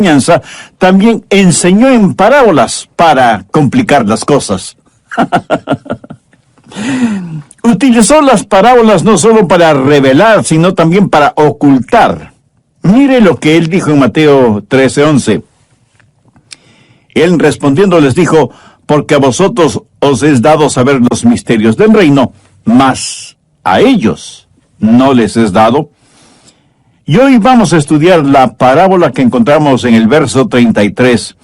enseñanza, también enseñó en parábolas para complicar las cosas. Utilizó las parábolas no solo para revelar, sino también para ocultar. Mire lo que él dijo en Mateo 13:11. Él respondiendo les dijo: porque a vosotros os es dado saber los misterios del reino, mas a ellos no les es dado. Y hoy vamos a estudiar la parábola que encontramos en el verso 33.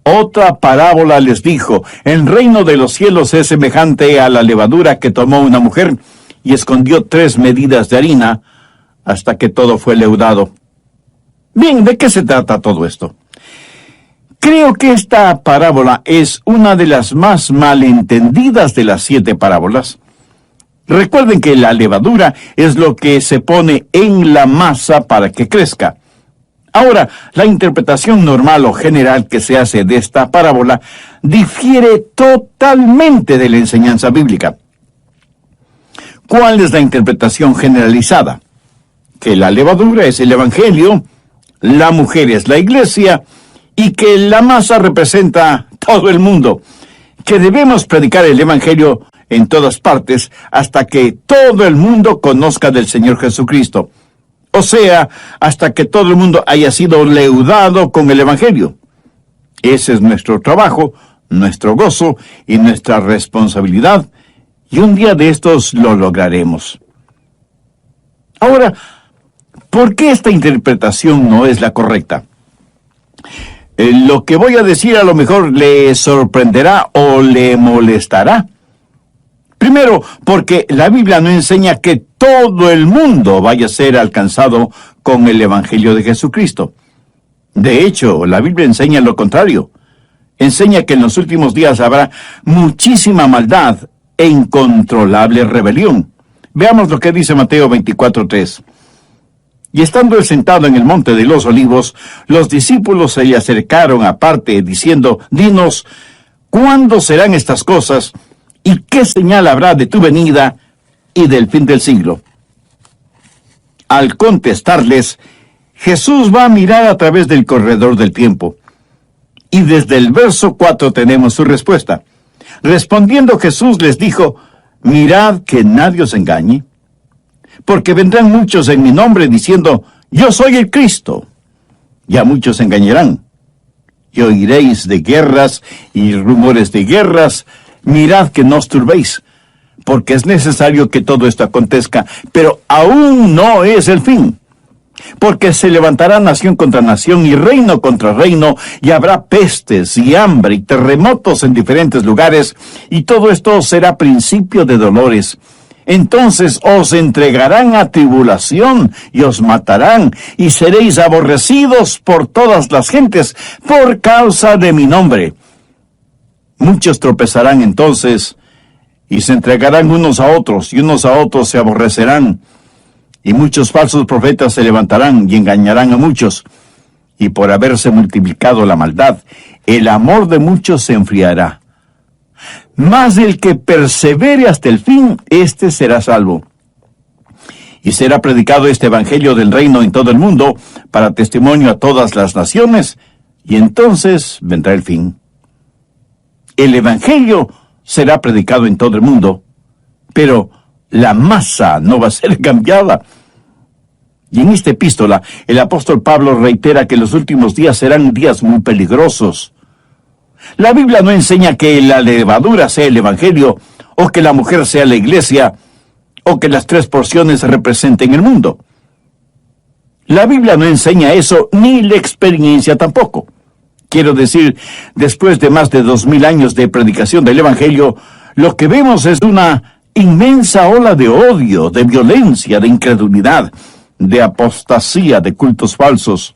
Otra parábola les dijo: el reino de los cielos es semejante a la levadura que tomó una mujer y escondió 3 medidas de harina hasta que todo fue leudado. Bien, ¿de qué se trata todo esto? Creo que esta parábola es una de las más malentendidas de las 7 parábolas. Recuerden que la levadura es lo que se pone en la masa para que crezca. Ahora, la interpretación normal o general que se hace de esta parábola difiere totalmente de la enseñanza bíblica. ¿Cuál es la interpretación generalizada? Que la levadura es el evangelio, la mujer es la iglesia y que la masa representa todo el mundo. Que debemos predicar el evangelio en todas partes hasta que todo el mundo conozca del Señor Jesucristo. O sea, hasta que todo el mundo haya sido leudado con el evangelio. Ese es nuestro trabajo, nuestro gozo y nuestra responsabilidad, y un día de estos lo lograremos. Ahora, ¿por qué esta interpretación no es la correcta? Lo que voy a decir a lo mejor le sorprenderá o le molestará. Primero, porque la Biblia no enseña que todo el mundo vaya a ser alcanzado con el Evangelio de Jesucristo. De hecho, la Biblia enseña lo contrario. Enseña que en los últimos días habrá muchísima maldad e incontrolable rebelión. Veamos lo que dice Mateo 24:3. Y estando él sentado en el monte de los olivos, los discípulos se le acercaron aparte, diciendo: dinos, ¿cuándo serán estas cosas? ¿Y qué señal habrá de tu venida y del fin del siglo? Al contestarles, Jesús va a mirar a través del corredor del tiempo. Y desde el verso 4 tenemos su respuesta. Respondiendo Jesús les dijo: mirad que nadie os engañe, porque vendrán muchos en mi nombre diciendo: yo soy el Cristo, y a muchos engañarán. Y oiréis de guerras y rumores de guerras. Mirad que no os turbéis, porque es necesario que todo esto acontezca, pero aún no es el fin. Porque se levantará nación contra nación y reino contra reino, y habrá pestes y hambre y terremotos en diferentes lugares, y todo esto será principio de dolores. Entonces os entregarán a tribulación y os matarán, y seréis aborrecidos por todas las gentes por causa de mi nombre. Muchos tropezarán entonces, y se entregarán unos a otros, y unos a otros se aborrecerán. Y muchos falsos profetas se levantarán y engañarán a muchos. Y por haberse multiplicado la maldad, el amor de muchos se enfriará. Mas el que persevere hasta el fin, éste será salvo. Y será predicado este evangelio del reino en todo el mundo, para testimonio a todas las naciones, y entonces vendrá el fin. El evangelio será predicado en todo el mundo, pero la masa no va a ser cambiada. Y en esta epístola, el apóstol Pablo reitera que los últimos días serán días muy peligrosos. La Biblia no enseña que la levadura sea el evangelio, o que la mujer sea la iglesia, o que las 3 porciones representen el mundo. La Biblia no enseña eso, ni la experiencia tampoco. Quiero decir, después de más de 2000 años de predicación del evangelio, lo que vemos es una inmensa ola de odio, de violencia, de incredulidad, de apostasía, de cultos falsos.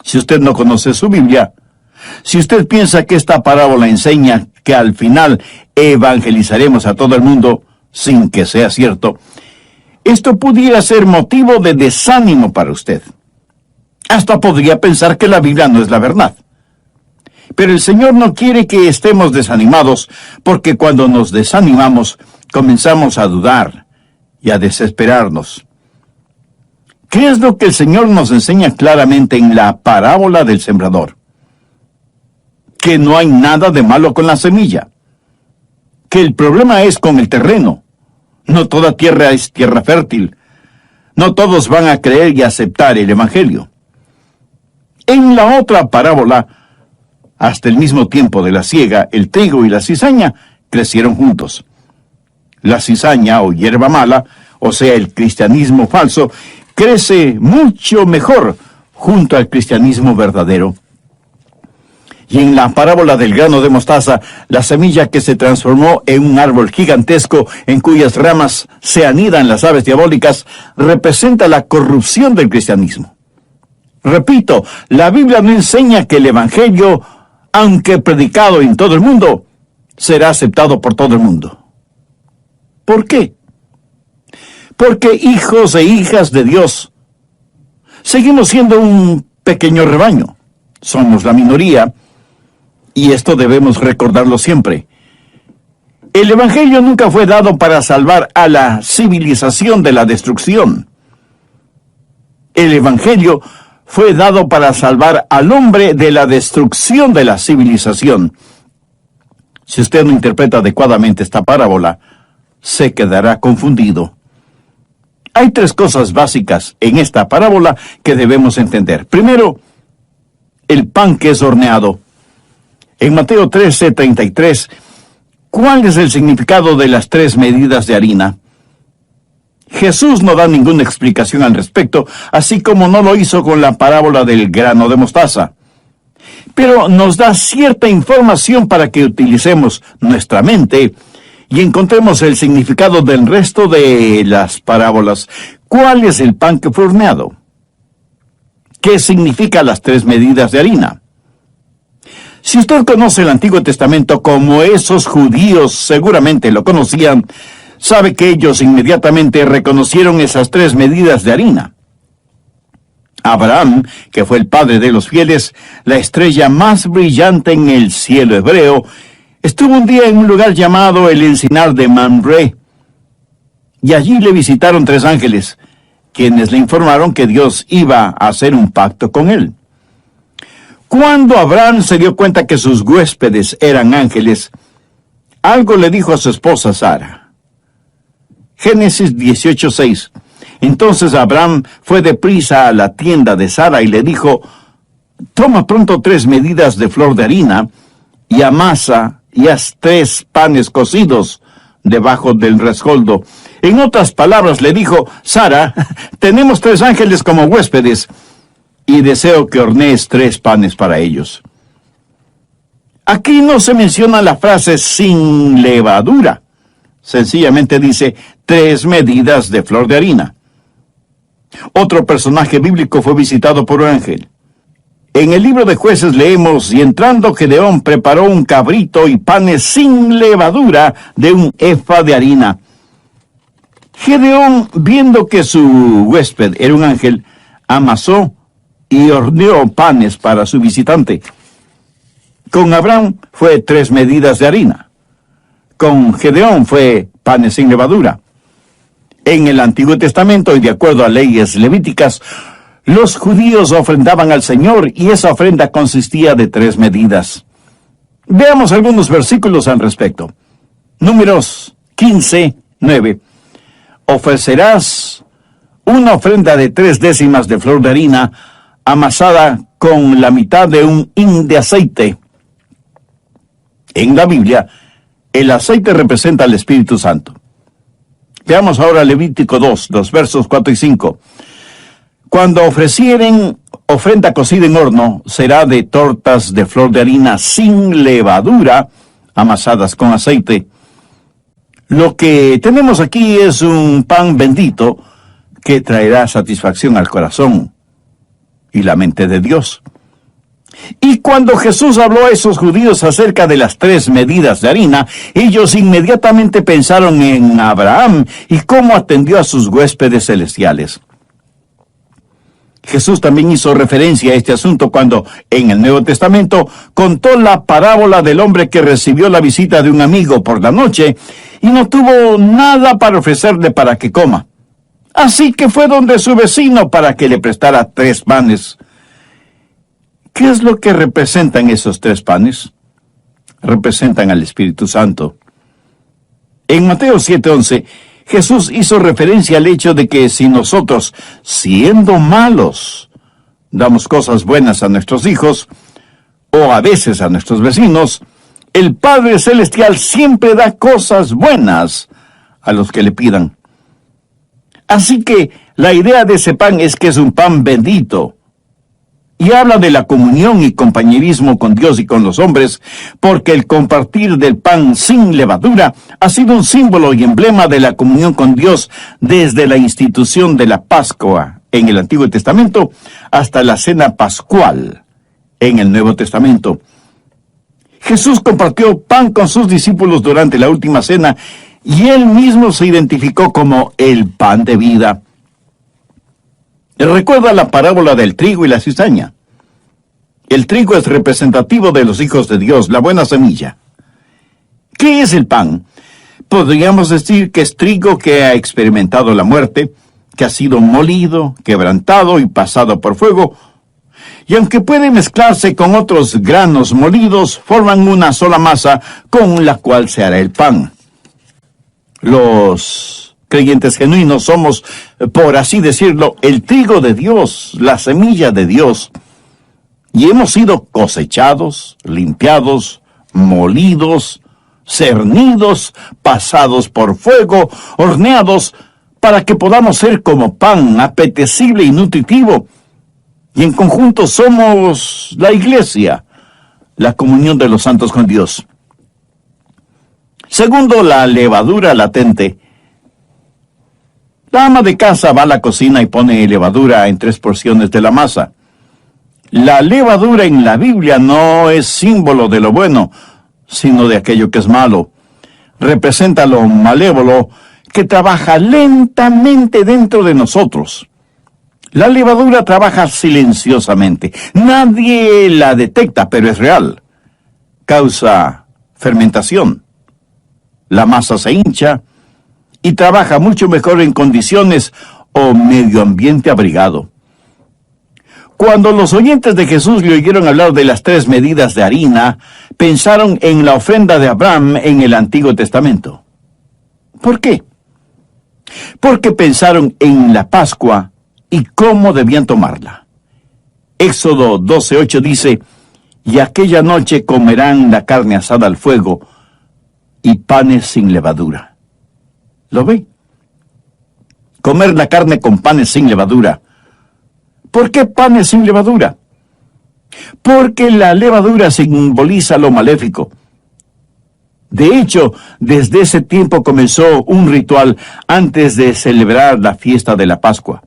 Si usted no conoce su Biblia, si usted piensa que esta parábola enseña que al final evangelizaremos a todo el mundo sin que sea cierto, esto pudiera ser motivo de desánimo para usted. Hasta podría pensar que la Biblia no es la verdad. Pero el Señor no quiere que estemos desanimados, porque cuando nos desanimamos, comenzamos a dudar y a desesperarnos. ¿Qué es lo que el Señor nos enseña claramente en la parábola del sembrador? Que no hay nada de malo con la semilla. Que el problema es con el terreno. No toda tierra es tierra fértil. No todos van a creer y aceptar el Evangelio. En la otra parábola, hasta el mismo tiempo de la siega, el trigo y la cizaña crecieron juntos. La cizaña o hierba mala, o sea, el cristianismo falso, crece mucho mejor junto al cristianismo verdadero. Y en la parábola del grano de mostaza, la semilla que se transformó en un árbol gigantesco en cuyas ramas se anidan las aves diabólicas, representa la corrupción del cristianismo. Repito, la Biblia no enseña que el Evangelio, aunque predicado en todo el mundo, será aceptado por todo el mundo. ¿Por qué? Porque hijos e hijas de Dios seguimos siendo un pequeño rebaño. Somos la minoría, y esto debemos recordarlo siempre. El Evangelio nunca fue dado para salvar a la civilización de la destrucción. El Evangelio fue dado para salvar al hombre de la destrucción de la civilización. Si usted no interpreta adecuadamente esta parábola, se quedará confundido. Hay tres cosas básicas en esta parábola que debemos entender. Primero, el pan que es horneado. En Mateo 13:33, ¿cuál es el significado de las 3 medidas de harina? Jesús no da ninguna explicación al respecto, así como no lo hizo con la parábola del grano de mostaza. Pero nos da cierta información para que utilicemos nuestra mente y encontremos el significado del resto de las parábolas. ¿Cuál es el pan que fue horneado? ¿Qué significa las 3 medidas de harina? Si usted conoce el Antiguo Testamento como esos judíos seguramente lo conocían, sabe que ellos inmediatamente reconocieron esas 3 medidas de harina. Abraham, que fue el padre de los fieles, la estrella más brillante en el cielo hebreo, estuvo un día en un lugar llamado el encinar de Mamre, y allí le visitaron 3 ángeles, quienes le informaron que Dios iba a hacer un pacto con él. Cuando Abraham se dio cuenta que sus huéspedes eran ángeles, algo le dijo a su esposa Sara. Génesis 18:6. Entonces Abraham fue deprisa a la tienda de Sara y le dijo: toma pronto 3 medidas de flor de harina y amasa y haz 3 panes cocidos debajo del rescoldo. En otras palabras le dijo: Sara, tenemos 3 ángeles como huéspedes y deseo que hornees 3 panes para ellos. Aquí no se menciona la frase sin levadura. Sencillamente dice 3 medidas de flor de harina. Otro personaje bíblico fue visitado por un ángel. En el libro de Jueces leemos: y entrando Gedeón preparó un cabrito y panes sin levadura de un efa de harina. Gedeón, viendo que su huésped era un ángel, amasó y horneó panes para su visitante. Con Abraham fue 3 medidas de harina. Con Gedeón fue panes sin levadura. En el Antiguo Testamento, y de acuerdo a leyes levíticas, los judíos ofrendaban al Señor y esa ofrenda consistía de 3 medidas. Veamos algunos versículos al respecto. Números 15:9. Ofrecerás una ofrenda de 3 décimas de flor de harina amasada con la mitad de un hin de aceite. En la Biblia, el aceite representa al Espíritu Santo. Veamos ahora Levítico 2, los versos 4 y 5. Cuando ofrecieren ofrenda cocida en horno, será de tortas de flor de harina sin levadura, amasadas con aceite. Lo que tenemos aquí es un pan bendito que traerá satisfacción al corazón y la mente de Dios. Y cuando Jesús habló a esos judíos acerca de las 3 medidas de harina, ellos inmediatamente pensaron en Abraham y cómo atendió a sus huéspedes celestiales. Jesús también hizo referencia a este asunto cuando, en el Nuevo Testamento, contó la parábola del hombre que recibió la visita de un amigo por la noche y no tuvo nada para ofrecerle para que coma. Así que fue donde su vecino para que le prestara 3 panes. ¿Qué es lo que representan esos 3 panes? Representan al Espíritu Santo. En Mateo 7:11, Jesús hizo referencia al hecho de que si nosotros, siendo malos, damos cosas buenas a nuestros hijos, o a veces a nuestros vecinos, el Padre Celestial siempre da cosas buenas a los que le pidan. Así que la idea de ese pan es que es un pan bendito, y habla de la comunión y compañerismo con Dios y con los hombres, porque el compartir del pan sin levadura ha sido un símbolo y emblema de la comunión con Dios desde la institución de la Pascua en el Antiguo Testamento hasta la Cena Pascual en el Nuevo Testamento. Jesús compartió pan con sus discípulos durante la última cena y él mismo se identificó como el pan de vida. Recuerda la parábola del trigo y la cizaña. El trigo es representativo de los hijos de Dios, la buena semilla. ¿Qué es el pan? Podríamos decir que es trigo que ha experimentado la muerte, que ha sido molido, quebrantado y pasado por fuego, y aunque puede mezclarse con otros granos molidos, forman una sola masa con la cual se hará el pan. Los creyentes genuinos somos, por así decirlo, el trigo de Dios, la semilla de Dios. Y hemos sido cosechados, limpiados, molidos, cernidos, pasados por fuego, horneados, para que podamos ser como pan, apetecible y nutritivo. Y en conjunto somos la iglesia, la comunión de los santos con Dios. Segundo, la levadura latente. La ama de casa va a la cocina y pone levadura en 3 porciones de la masa. La levadura en la Biblia no es símbolo de lo bueno, sino de aquello que es malo. Representa lo malévolo que trabaja lentamente dentro de nosotros. La levadura trabaja silenciosamente. Nadie la detecta, pero es real. Causa fermentación. La masa se hincha y trabaja mucho mejor en condiciones o medio ambiente abrigado. Cuando los oyentes de Jesús le oyeron hablar de las 3 medidas de harina, pensaron en la ofrenda de Abraham en el Antiguo Testamento. ¿Por qué? Porque pensaron en la Pascua y cómo debían tomarla. Éxodo 12:8 dice, y aquella noche comerán la carne asada al fuego y panes sin levadura. ¿Lo ve? Comer la carne con panes sin levadura. ¿Por qué panes sin levadura? Porque la levadura simboliza lo maléfico. De hecho, desde ese tiempo comenzó un ritual antes de celebrar la fiesta de la Pascua.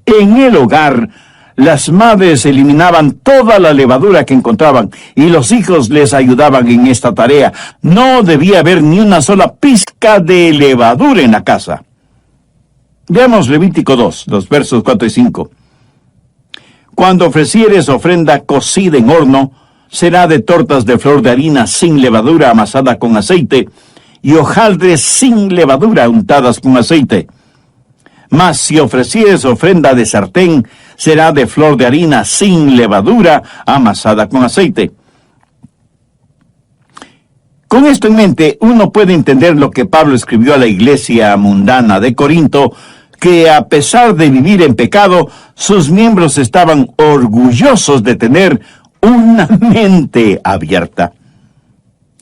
En el hogar, las madres eliminaban toda la levadura que encontraban y los hijos les ayudaban en esta tarea. No debía haber ni una sola pizca de levadura en la casa. Veamos Levítico 2, los versos 4 y 5. Cuando ofrecieres ofrenda cocida en horno, será de tortas de flor de harina sin levadura amasada con aceite, y hojaldres sin levadura untadas con aceite. Mas si ofrecieres ofrenda de sartén, será de flor de harina sin levadura amasada con aceite. Con esto en mente, uno puede entender lo que Pablo escribió a la iglesia mundana de Corinto, que a pesar de vivir en pecado, sus miembros estaban orgullosos de tener una mente abierta.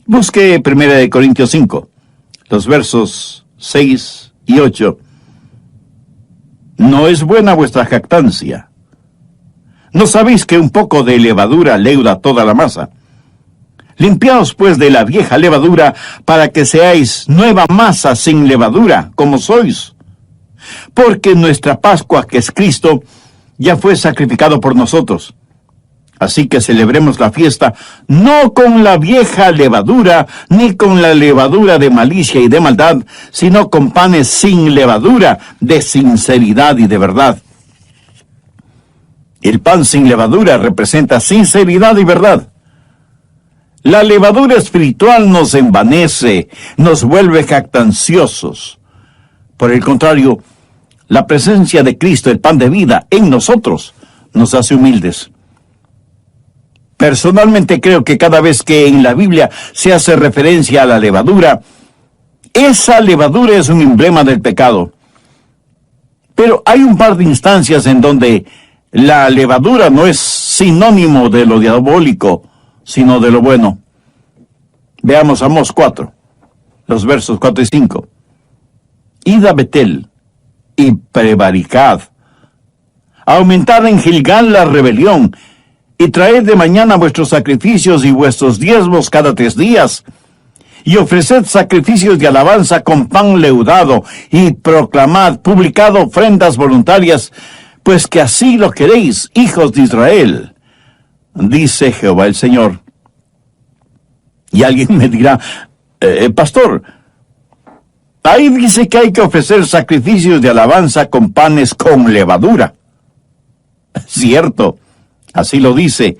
Busque 1 Corintios 5, los versos 6 y 8. No es buena vuestra jactancia. ¿No sabéis que un poco de levadura leuda toda la masa? Limpiaos pues de la vieja levadura, para que seáis nueva masa sin levadura, como sois. Porque nuestra Pascua, que es Cristo, ya fue sacrificado por nosotros. Así que celebremos la fiesta no con la vieja levadura, ni con la levadura de malicia y de maldad, sino con panes sin levadura, de sinceridad y de verdad. El pan sin levadura representa sinceridad y verdad. La levadura espiritual nos envanece, nos vuelve jactanciosos. Por el contrario, La presencia de Cristo, el pan de vida, en nosotros, nos hace humildes. Personalmente creo que cada vez que en la Biblia se hace referencia a la levadura, esa levadura es un emblema del pecado. Pero hay un par de instancias en donde la levadura no es sinónimo de lo diabólico, sino de lo bueno. Veamos Amós 4, los versos 4 y 5. Id a Betel y prevaricad. Aumentad en Gilgal la rebelión, y traed de mañana vuestros sacrificios y vuestros diezmos cada 3 días, y ofreced sacrificios de alabanza con pan leudado, y proclamad, publicad ofrendas voluntarias, pues que así lo queréis, hijos de Israel, dice Jehová el Señor. Y alguien me dirá, pastor, ahí dice que hay que ofrecer sacrificios de alabanza con panes con levadura. Cierto, así lo dice.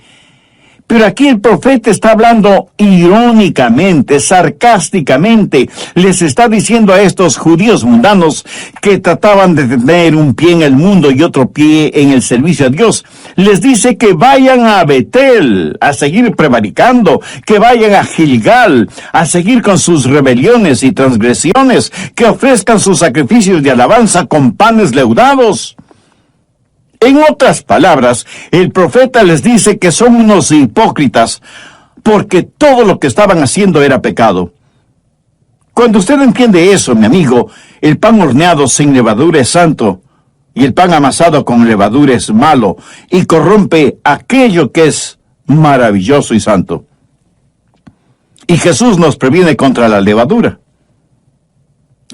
Pero aquí el profeta está hablando irónicamente, sarcásticamente. Les está diciendo a estos judíos mundanos que trataban de tener un pie en el mundo y otro pie en el servicio a Dios. Les dice que vayan a Betel a seguir prevaricando, que vayan a Gilgal a seguir con sus rebeliones y transgresiones, que ofrezcan sus sacrificios de alabanza con panes leudados. En otras palabras, el profeta les dice que son unos hipócritas, porque todo lo que estaban haciendo era pecado. Cuando usted entiende eso, mi amigo, el pan horneado sin levadura es santo, y el pan amasado con levadura es malo, y corrompe aquello que es maravilloso y santo. Y Jesús nos previene contra la levadura.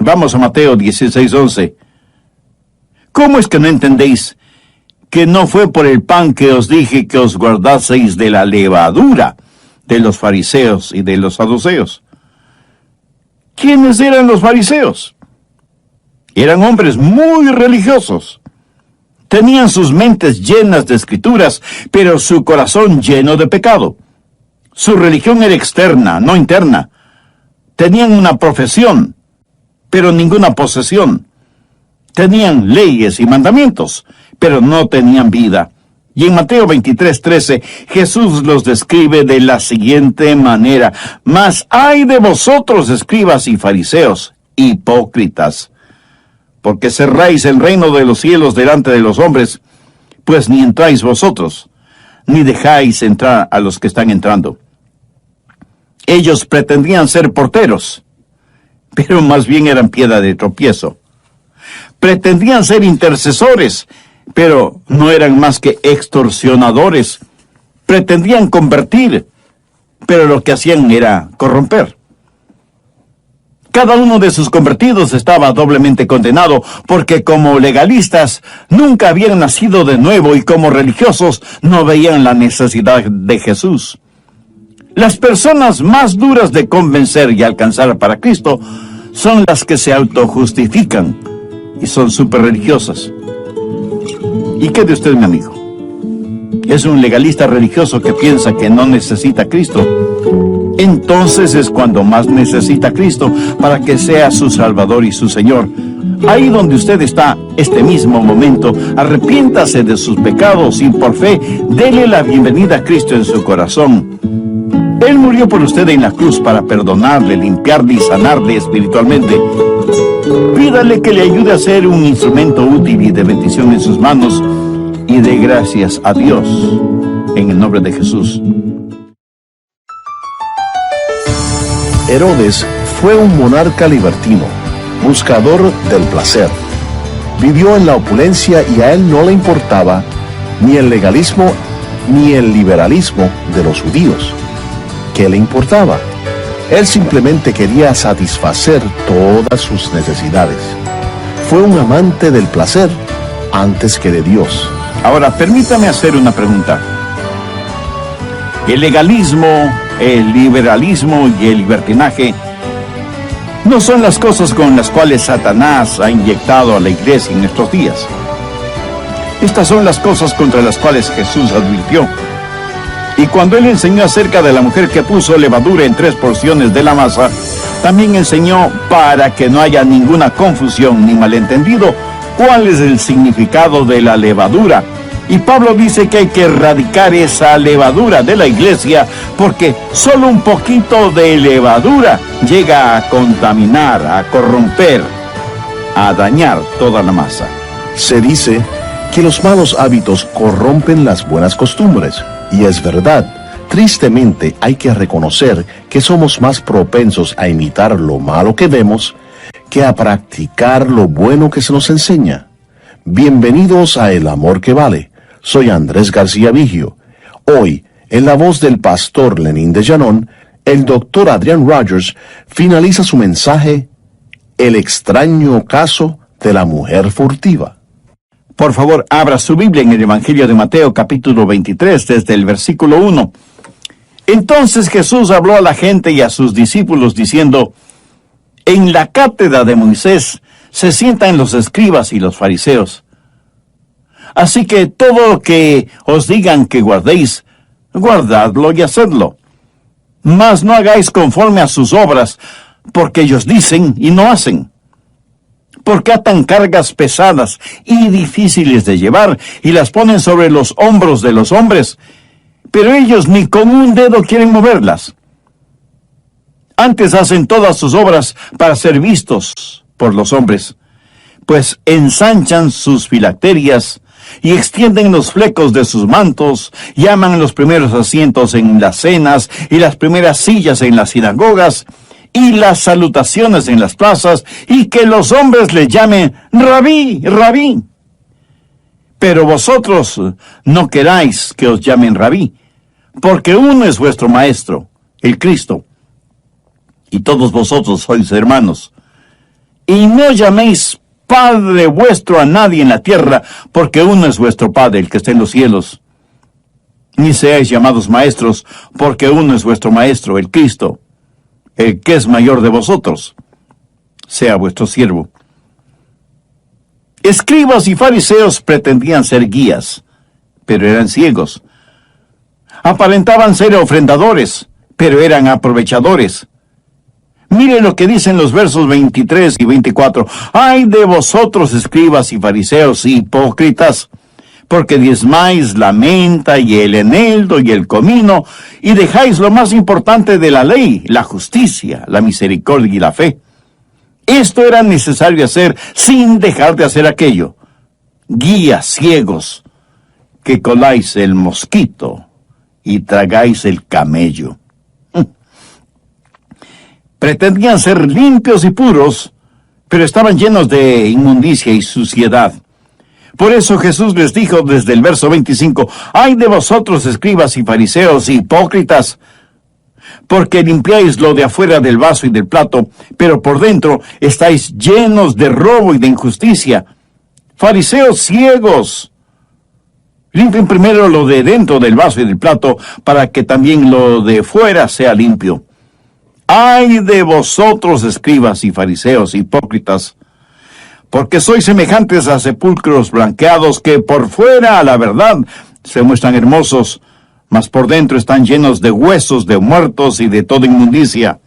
Vamos a Mateo 16:11. ¿Cómo es que no entendéis que no fue por el pan que os dije que os guardaseis de la levadura de los fariseos y de los saduceos? ¿Quiénes eran los fariseos? Eran hombres muy religiosos. Tenían sus mentes llenas de escrituras, pero su corazón lleno de pecado. Su religión era externa, no interna. Tenían una profesión, pero ninguna posesión. Tenían leyes y mandamientos, pero no tenían vida. Y en Mateo 23:13, Jesús los describe de la siguiente manera: Mas ay de vosotros, escribas y fariseos, hipócritas, porque cerráis el reino de los cielos delante de los hombres, pues ni entráis vosotros, ni dejáis entrar a los que están entrando. Ellos pretendían ser porteros, pero más bien eran piedra de tropiezo. Pretendían ser intercesores, pero no eran más que extorsionadores. Pretendían convertir, pero lo que hacían era corromper. Cada uno de sus convertidos estaba doblemente condenado, porque como legalistas nunca habían nacido de nuevo y como religiosos no veían la necesidad de Jesús. Las personas más duras de convencer y alcanzar para Cristo son las que se autojustifican y son súper religiosas. ¿Y qué de usted, mi amigo? ¿Es un legalista religioso que piensa que no necesita a Cristo? Entonces es cuando más necesita a Cristo para que sea su Salvador y su Señor. Ahí donde usted está, este mismo momento, arrepiéntase de sus pecados y por fe, dele la bienvenida a Cristo en su corazón. Él murió por usted en la cruz para perdonarle, limpiarle y sanarle espiritualmente. Pídale que le ayude a ser un instrumento útil y de bendición en sus manos y dé gracias a Dios en el nombre de Jesús. Herodes fue un monarca libertino, buscador del placer. Vivió en la opulencia y a él no le importaba ni el legalismo ni el liberalismo de los judíos. ¿Qué le importaba? Él simplemente quería satisfacer todas sus necesidades. Fue un amante del placer antes que de Dios. Ahora, permítame hacer una pregunta. El legalismo, el liberalismo y el libertinaje no son las cosas con las cuales Satanás ha inyectado a la iglesia en estos días. Estas son las cosas contra las cuales Jesús advirtió. Y cuando él enseñó acerca de la mujer que puso levadura en 3 porciones de la masa, también enseñó, para que no haya ninguna confusión ni malentendido, cuál es el significado de la levadura. Y Pablo dice que hay que erradicar esa levadura de la iglesia, porque solo un poquito de levadura llega a contaminar, a corromper, a dañar toda la masa. Se dice que los malos hábitos corrompen las buenas costumbres, y es verdad. Tristemente hay que reconocer que somos más propensos a imitar lo malo que vemos que a practicar lo bueno que se nos enseña. Bienvenidos a El Amor que Vale. Soy Andrés García Vigio. Hoy, en la voz del pastor Lenín de Llanón, el doctor Adrian Rogers finaliza su mensaje, El extraño caso de la mujer furtiva. Por favor, abra su Biblia en el Evangelio de Mateo, capítulo 23, desde el versículo 1. Entonces Jesús habló a la gente y a sus discípulos diciendo, en la cátedra de Moisés se sientan los escribas y los fariseos. Así que todo lo que os digan que guardéis, guardadlo y hacedlo. Mas no hagáis conforme a sus obras, porque ellos dicen y no hacen. Porque atan cargas pesadas y difíciles de llevar y las ponen sobre los hombros de los hombres, pero ellos ni con un dedo quieren moverlas. Antes hacen todas sus obras para ser vistos por los hombres, pues ensanchan sus filacterias y extienden los flecos de sus mantos, llaman los primeros asientos en las cenas y las primeras sillas en las sinagogas y las salutaciones en las plazas, y que los hombres le llamen Rabí, Rabí. Pero vosotros no queráis que os llamen Rabí, porque uno es vuestro Maestro, el Cristo, y todos vosotros sois hermanos. Y no llaméis Padre vuestro a nadie en la tierra, porque uno es vuestro Padre, el que está en los cielos. Ni seáis llamados maestros, porque uno es vuestro Maestro, el Cristo, el que es mayor de vosotros, sea vuestro siervo. Escribas y fariseos pretendían ser guías, pero eran ciegos. Aparentaban ser ofrendadores, pero eran aprovechadores. Mire lo que dicen los versos 23 y 24. ¡Ay de vosotros, escribas y fariseos, hipócritas! Porque diezmáis la menta y el eneldo y el comino, y dejáis lo más importante de la ley, la justicia, la misericordia y la fe. Esto era necesario hacer sin dejar de hacer aquello. Guías ciegos, que coláis el mosquito y tragáis el camello. Pretendían ser limpios y puros, pero estaban llenos de inmundicia y suciedad. Por eso Jesús les dijo desde el verso 25, ¡ay de vosotros, escribas y fariseos, hipócritas! Porque limpiáis lo de afuera del vaso y del plato, pero por dentro estáis llenos de robo y de injusticia. Fariseos ciegos, limpien primero lo de dentro del vaso y del plato, para que también lo de fuera sea limpio. ¡Ay de vosotros, escribas y fariseos, hipócritas! Porque sois semejantes a sepulcros blanqueados que por fuera, a la verdad, se muestran hermosos, mas por dentro están llenos de huesos de muertos y de toda inmundicia.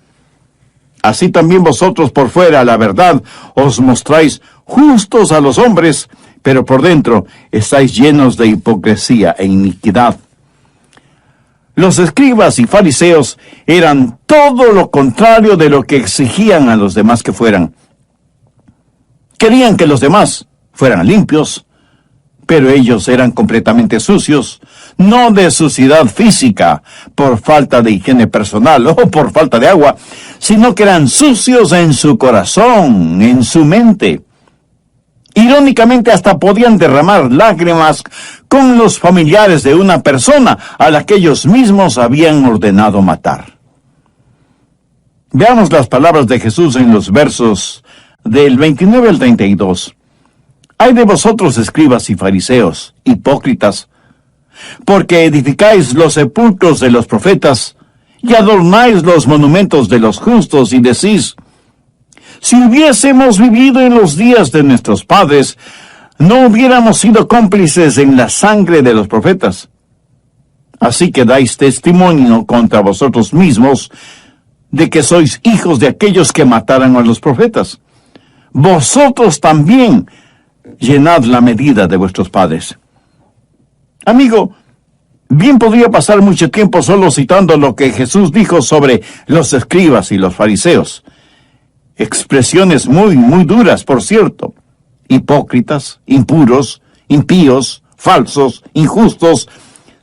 Así también vosotros por fuera, a la verdad, os mostráis justos a los hombres, pero por dentro estáis llenos de hipocresía e iniquidad. Los escribas y fariseos eran todo lo contrario de lo que exigían a los demás que fueran. Querían que los demás fueran limpios, pero ellos eran completamente sucios, no de suciedad física, por falta de higiene personal o por falta de agua, sino que eran sucios en su corazón, en su mente. Irónicamente, hasta podían derramar lágrimas con los familiares de una persona a la que ellos mismos habían ordenado matar. Veamos las palabras de Jesús en los versos del 29 al 32. ¡Ay de vosotros, escribas y fariseos, hipócritas! Porque edificáis los sepulcros de los profetas y adornáis los monumentos de los justos y decís, si hubiésemos vivido en los días de nuestros padres, no hubiéramos sido cómplices en la sangre de los profetas. Así que dais testimonio contra vosotros mismos de que sois hijos de aquellos que mataron a los profetas. Vosotros también llenad la medida de vuestros padres. Amigo, bien podría pasar mucho tiempo solo citando lo que Jesús dijo sobre los escribas y los fariseos. Expresiones muy, muy duras, por cierto. Hipócritas, impuros, impíos, falsos, injustos,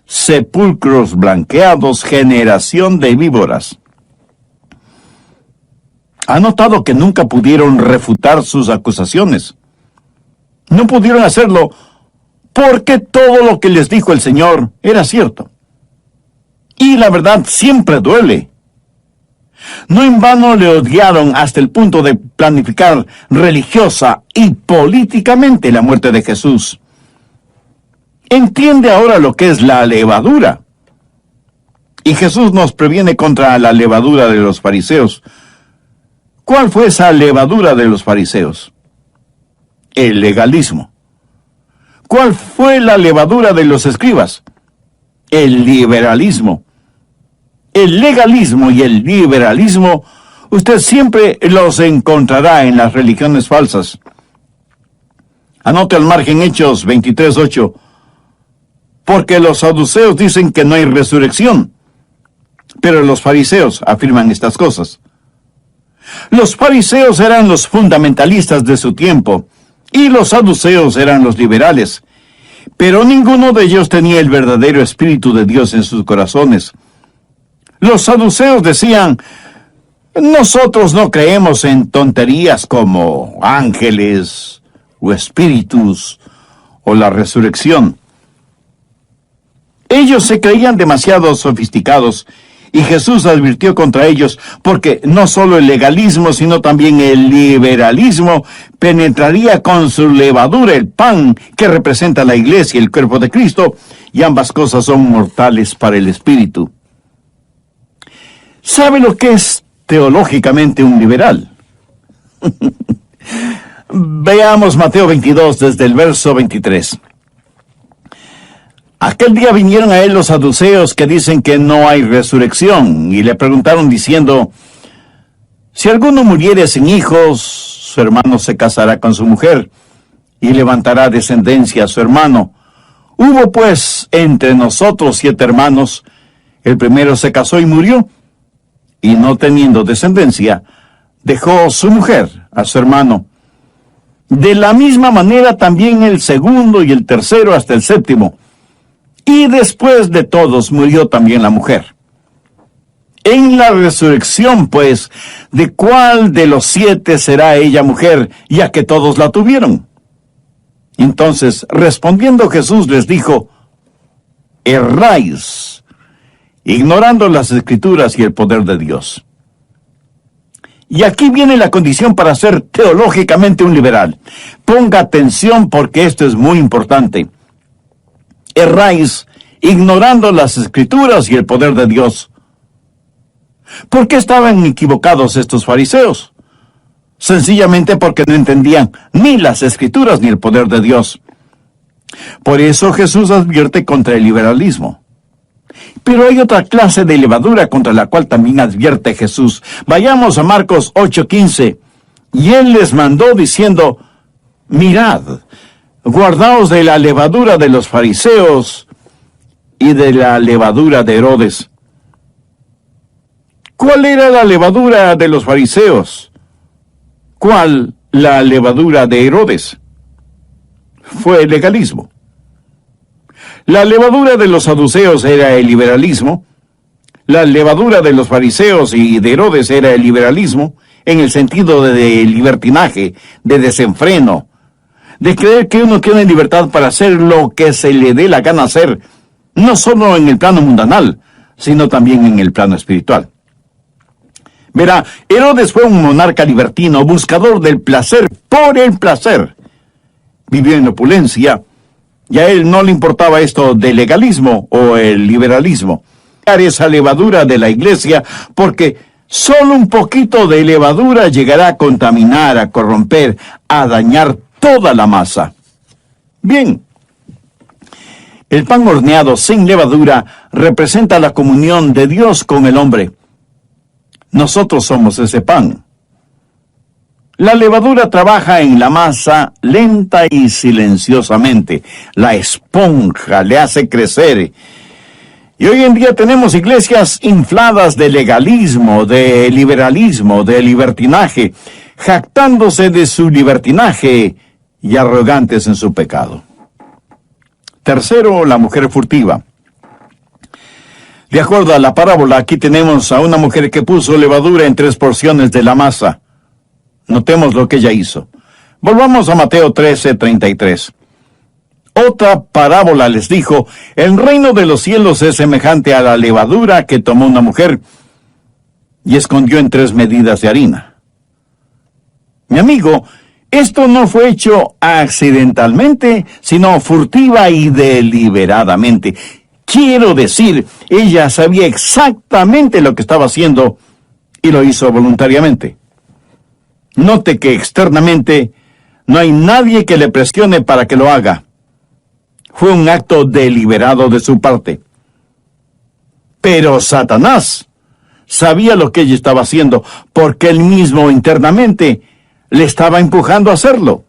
sepulcros blanqueados, generación de víboras. ¿Ha notado que nunca pudieron refutar sus acusaciones? No pudieron hacerlo porque todo lo que les dijo el Señor era cierto. Y la verdad siempre duele. No en vano le odiaron hasta el punto de planificar religiosa y políticamente la muerte de Jesús. Entiende ahora lo que es la levadura. Y Jesús nos previene contra la levadura de los fariseos. ¿Cuál fue esa levadura de los fariseos? El legalismo. ¿Cuál fue la levadura de los escribas? El liberalismo. El legalismo y el liberalismo, usted siempre los encontrará en las religiones falsas. Anote al margen Hechos 23:8. Porque los saduceos dicen que no hay resurrección, pero los fariseos afirman estas cosas. Los fariseos eran los fundamentalistas de su tiempo, y los saduceos eran los liberales, pero ninguno de ellos tenía el verdadero Espíritu de Dios en sus corazones. Los saduceos decían, nosotros no creemos en tonterías como ángeles, o espíritus, o la resurrección. Ellos se creían demasiado sofisticados, y Jesús advirtió contra ellos, porque no solo el legalismo, sino también el liberalismo penetraría con su levadura el pan que representa la iglesia y el cuerpo de Cristo, y ambas cosas son mortales para el espíritu. ¿Sabe lo que es teológicamente un liberal? Veamos Mateo 22 desde el verso 23. Aquel día vinieron a él los saduceos que dicen que no hay resurrección, y le preguntaron diciendo, si alguno muriere sin hijos, su hermano se casará con su mujer, y levantará descendencia a su hermano. Hubo pues entre nosotros 7 hermanos, el primero se casó y murió, y no teniendo descendencia, dejó su mujer a su hermano. De la misma manera también el segundo y el tercero hasta el séptimo. Y después de todos murió también la mujer. En la resurrección, pues, ¿de cuál de los 7 será ella mujer, ya que todos la tuvieron? Entonces, respondiendo Jesús les dijo, erráis, ignorando las Escrituras y el poder de Dios. Y aquí viene la condición para ser teológicamente un liberal. Ponga atención porque esto es muy importante. Erráis, ignorando las Escrituras y el poder de Dios. ¿Por qué estaban equivocados estos fariseos? Sencillamente porque no entendían ni las Escrituras ni el poder de Dios. Por eso Jesús advierte contra el liberalismo. Pero hay otra clase de levadura contra la cual también advierte Jesús. Vayamos a Marcos 8:15. Y él les mandó diciendo, mirad, guardaos de la levadura de los fariseos y de la levadura de Herodes. ¿Cuál era la levadura de los fariseos? ¿Cuál la levadura de Herodes? Fue el legalismo. La levadura de los saduceos era el liberalismo. La levadura de los fariseos y de Herodes era el liberalismo, en el sentido de libertinaje, de desenfreno, de creer que uno tiene libertad para hacer lo que se le dé la gana hacer, no solo en el plano mundanal, sino también en el plano espiritual. Verá, Herodes fue un monarca libertino, buscador del placer por el placer. Vivió en opulencia, y a él no le importaba esto del legalismo o el liberalismo. Esa levadura de la iglesia, porque solo un poquito de levadura llegará a contaminar, a corromper, a dañar toda la masa. Bien, el pan horneado sin levadura representa la comunión de Dios con el hombre. Nosotros somos ese pan. La levadura trabaja en la masa lenta y silenciosamente. La esponja, le hace crecer. Y hoy en día tenemos iglesias infladas de legalismo, de liberalismo, de libertinaje, jactándose de su libertinaje y arrogantes en su pecado. Tercero, la mujer furtiva. De acuerdo a la parábola, aquí tenemos a una mujer que puso levadura en 3 porciones de la masa. Notemos lo que ella hizo. Volvamos a Mateo 13:33. Otra parábola les dijo: el reino de los cielos es semejante a la levadura que tomó una mujer y escondió en 3 medidas de harina. Mi amigo, esto no fue hecho accidentalmente, sino furtiva y deliberadamente. Quiero decir, ella sabía exactamente lo que estaba haciendo y lo hizo voluntariamente. Note que externamente no hay nadie que le presione para que lo haga. Fue un acto deliberado de su parte. Pero Satanás sabía lo que ella estaba haciendo, porque él mismo internamente le estaba empujando a hacerlo.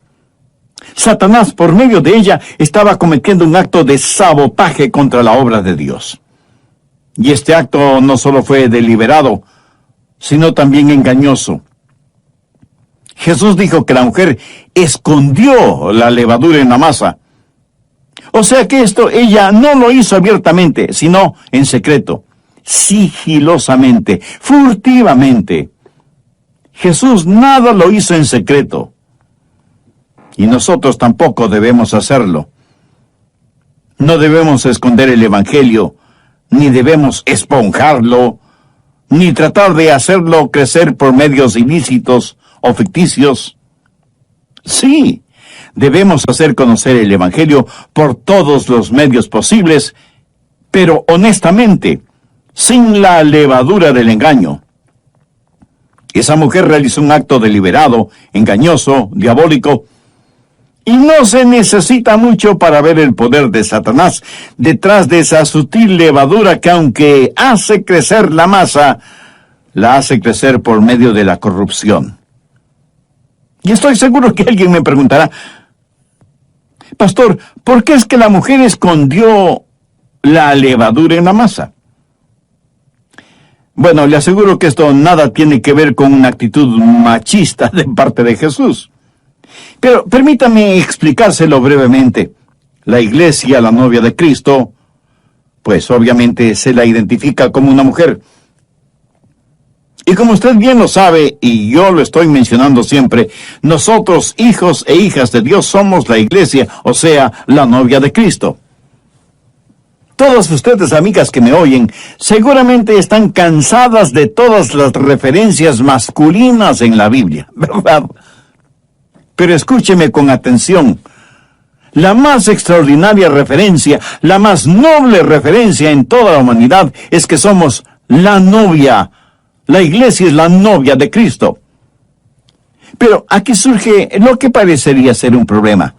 Satanás, por medio de ella, estaba cometiendo un acto de sabotaje contra la obra de Dios. Y este acto no solo fue deliberado, sino también engañoso. Jesús dijo que la mujer escondió la levadura en la masa. O sea que ella no lo hizo abiertamente, sino en secreto, sigilosamente, furtivamente. Jesús nada lo hizo en secreto. Y nosotros tampoco debemos hacerlo. No debemos esconder el Evangelio, ni debemos esponjarlo, ni tratar de hacerlo crecer por medios ilícitos o ficticios. Sí, debemos hacer conocer el Evangelio por todos los medios posibles, pero honestamente, sin la levadura del engaño. Esa mujer realizó un acto deliberado, engañoso, diabólico, y no se necesita mucho para ver el poder de Satanás detrás de esa sutil levadura que, aunque hace crecer la masa, la hace crecer por medio de la corrupción. Y estoy seguro que alguien me preguntará: Pastor, ¿por qué es que la mujer escondió la levadura en la masa? Bueno, le aseguro que esto nada tiene que ver con una actitud machista de parte de Jesús. Pero permítame explicárselo brevemente. La iglesia, la novia de Cristo, pues obviamente se la identifica como una mujer. Y como usted bien lo sabe, y yo lo estoy mencionando siempre, nosotros, hijos e hijas de Dios, somos la iglesia, o sea, la novia de Cristo. Todas ustedes, amigas que me oyen, seguramente están cansadas de todas las referencias masculinas en la Biblia, ¿verdad? Pero escúcheme con atención. La más extraordinaria referencia, la más noble referencia en toda la humanidad es que somos la novia. La iglesia es la novia de Cristo. Pero aquí surge lo que parecería ser un problema.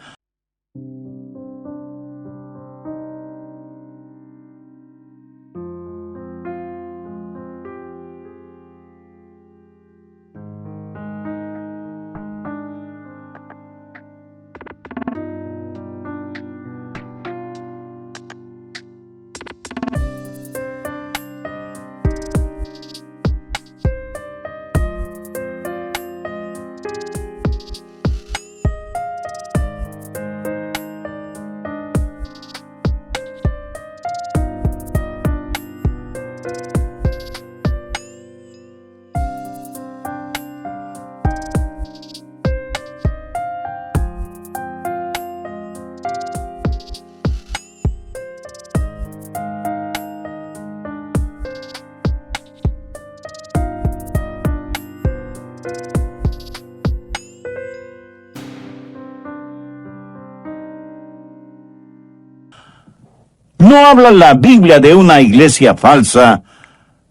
No habla la Biblia de una iglesia falsa,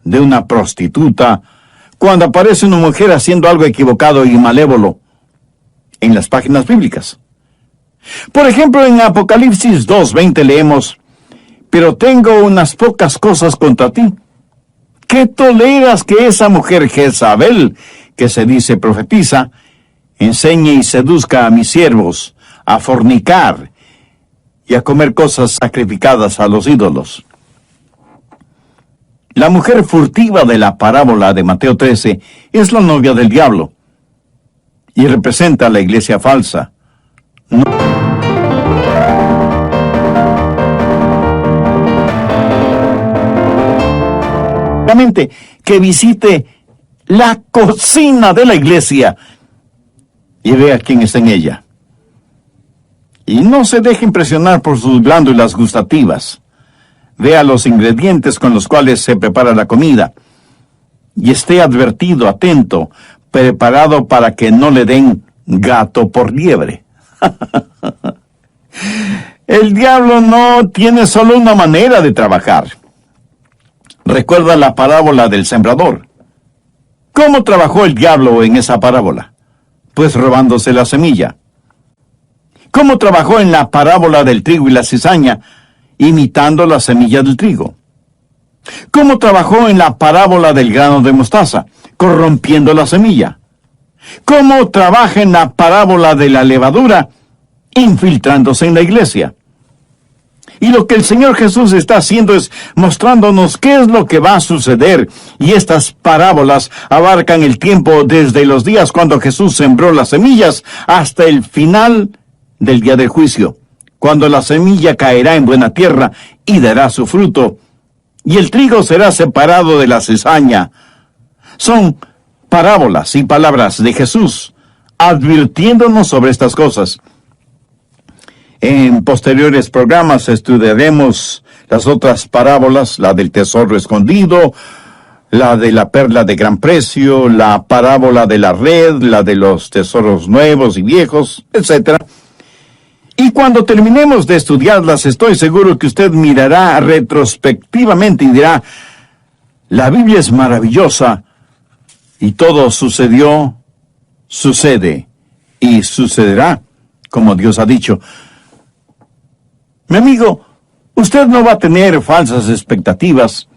de una prostituta, cuando aparece una mujer haciendo algo equivocado y malévolo en las páginas bíblicas. Por ejemplo, en Apocalipsis 2:20 leemos: pero tengo unas pocas cosas contra ti, que toleras que esa mujer Jezabel, que se dice profetiza, enseñe y seduzca a mis siervos a fornicar y a comer cosas sacrificadas a los ídolos. La mujer furtiva de la parábola de Mateo 13 es la novia del diablo y representa a la iglesia falsa. Que visite la cocina de la iglesia y vea quién está en ella. Y no se deje impresionar por sus glándulas gustativas. Vea los ingredientes con los cuales se prepara la comida. Y esté advertido, atento, preparado para que no le den gato por liebre. El diablo no tiene solo una manera de trabajar. Recuerda la parábola del sembrador. ¿Cómo trabajó el diablo en esa parábola? Pues robándose la semilla. ¿Cómo trabajó en la parábola del trigo y la cizaña? Imitando la semilla del trigo. ¿Cómo trabajó en la parábola del grano de mostaza? Corrompiendo la semilla. ¿Cómo trabaja en la parábola de la levadura? Infiltrándose en la iglesia. Y lo que el Señor Jesús está haciendo es mostrándonos qué es lo que va a suceder. Y estas parábolas abarcan el tiempo desde los días cuando Jesús sembró las semillas hasta el final del día del juicio, cuando la semilla caerá en buena tierra y dará su fruto, y el trigo será separado de la cizaña. Son parábolas y palabras de Jesús, advirtiéndonos sobre estas cosas. En posteriores programas estudiaremos las otras parábolas, la del tesoro escondido, la de la perla de gran precio, la parábola de la red, la de los tesoros nuevos y viejos, etc. Y cuando terminemos de estudiarlas, estoy seguro que usted mirará retrospectivamente y dirá, la Biblia es maravillosa y todo sucedió, sucede y sucederá como Dios ha dicho. Mi amigo, usted no va a tener falsas expectativas,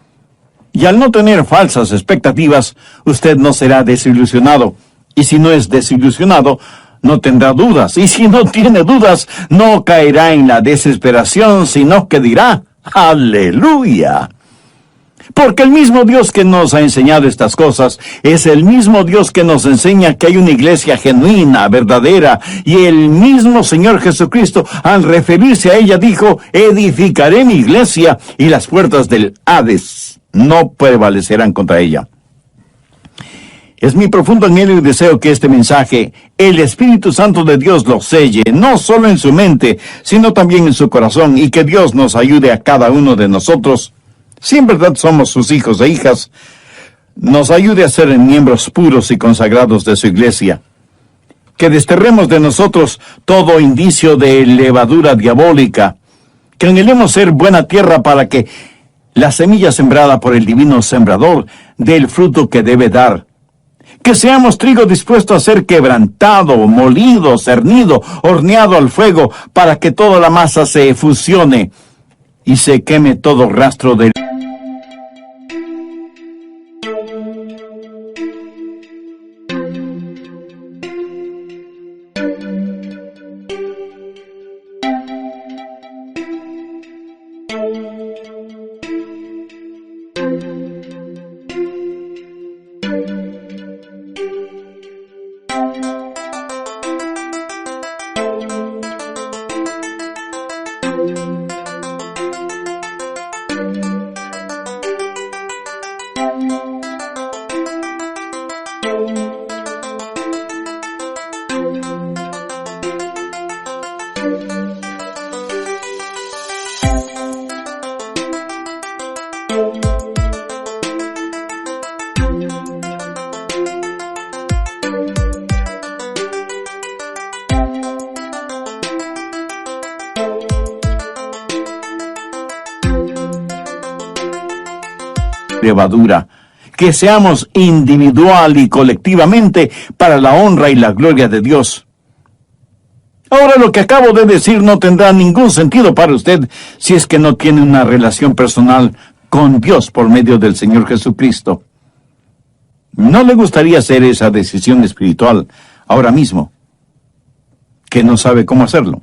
y al no tener falsas expectativas, usted no será desilusionado, y si no es desilusionado, no tendrá dudas, y si no tiene dudas, no caerá en la desesperación, sino que dirá, ¡aleluya! Porque el mismo Dios que nos ha enseñado estas cosas es el mismo Dios que nos enseña que hay una iglesia genuina, verdadera, y el mismo Señor Jesucristo, al referirse a ella, dijo, edificaré mi iglesia y las puertas del Hades no prevalecerán contra ella. Es mi profundo anhelo y deseo que este mensaje, el Espíritu Santo de Dios lo selle, no solo en su mente, sino también en su corazón, y que Dios nos ayude a cada uno de nosotros, si en verdad somos sus hijos e hijas, nos ayude a ser miembros puros y consagrados de su iglesia. Que desterremos de nosotros todo indicio de levadura diabólica. Que anhelemos ser buena tierra para que la semilla sembrada por el divino sembrador dé el fruto que debe dar. Que seamos trigo dispuesto a ser quebrantado, molido, cernido, horneado al fuego, para que toda la masa se fusione y se queme todo rastro de levadura, que seamos individual y colectivamente para la honra y la gloria de Dios. Ahora lo que acabo de decir no tendrá ningún sentido para usted si es que no tiene una relación personal con Dios por medio del Señor Jesucristo. ¿No le gustaría hacer esa decisión espiritual ahora mismo, que no sabe cómo hacerlo.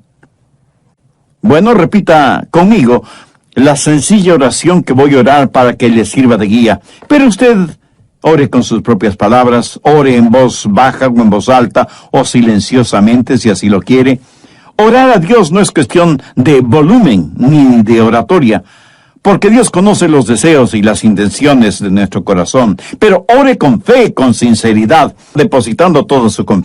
Bueno, repita conmigo la sencilla oración que voy a orar para que le sirva de guía. Pero usted ore con sus propias palabras, ore en voz baja o en voz alta, o silenciosamente si así lo quiere. Orar a Dios no es cuestión de volumen ni de oratoria, porque Dios conoce los deseos y las intenciones de nuestro corazón. Pero ore con fe, con sinceridad, depositando toda su confianza